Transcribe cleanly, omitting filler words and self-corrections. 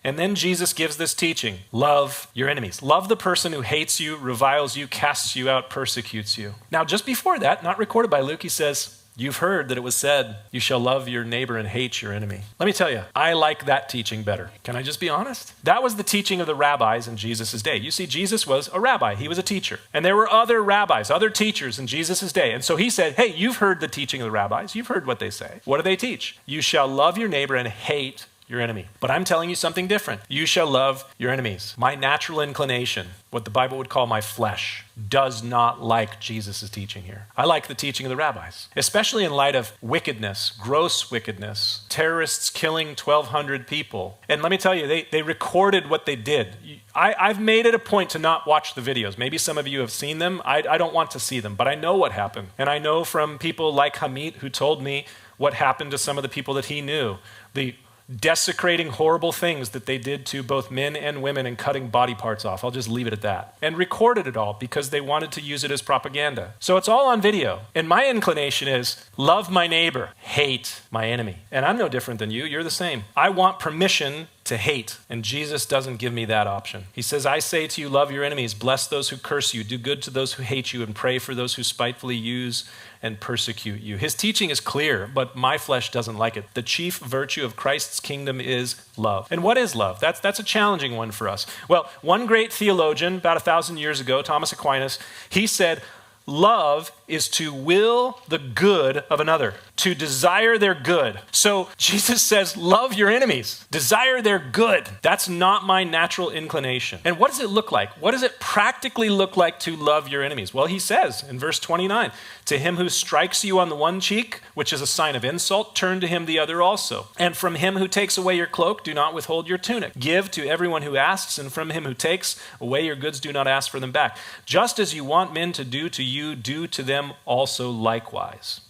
And then Jesus gives this teaching: love your enemies. Love the person who hates you, reviles you, casts you out, persecutes you. Now, just before that, not recorded by Luke, he says, you've heard that it was said, you shall love your neighbor and hate your enemy. Let me tell you, I like that teaching better. Can I just be honest? That was the teaching of the rabbis in Jesus' day. You see, Jesus was a rabbi. He was a teacher. And there were other rabbis, other teachers in Jesus' day. And so he said, hey, you've heard the teaching of the rabbis. You've heard what they say. What do they teach? You shall love your neighbor and hate your enemy. But I'm telling you something different. You shall love your enemies. My natural inclination, what the Bible would call my flesh, does not like Jesus' teaching here. I like the teaching of the rabbis, especially in light of wickedness, gross wickedness, terrorists killing 1,200 people. And let me tell you, they recorded what they did. I've made it a point to not watch the videos. Maybe some of you have seen them. I don't want to see them, but I know what happened. And I know from people like Hamid, who told me what happened to some of the people that he knew. The desecrating horrible things that they did to both men and women and cutting body parts off. I'll just leave it at that. And recorded it all because they wanted to use it as propaganda. So it's all on video. And my inclination is love my neighbor, hate my enemy. And I'm no different than you. You're the same. I want permission to hate, and Jesus doesn't give me that option. He says, I say to you, love your enemies, bless those who curse you, do good to those who hate you, and pray for those who spitefully use and persecute you. His teaching is clear, but my flesh doesn't like it. The chief virtue of Christ's kingdom is love. And what is love? That's a challenging one for us. Well, one great theologian about 1,000 years ago, Thomas Aquinas, he said, love is to will the good of another, to desire their good. So Jesus says, love your enemies, desire their good. That's not my natural inclination. And what does it look like? What does it practically look like to love your enemies? Well, he says in verse 29, to him who strikes you on the one cheek, which is a sign of insult, turn to him the other also. And from him who takes away your cloak, do not withhold your tunic. Give to everyone who asks, and from him who takes away your goods, do not ask for them back. Just as you want men to do to you, do to them also likewise.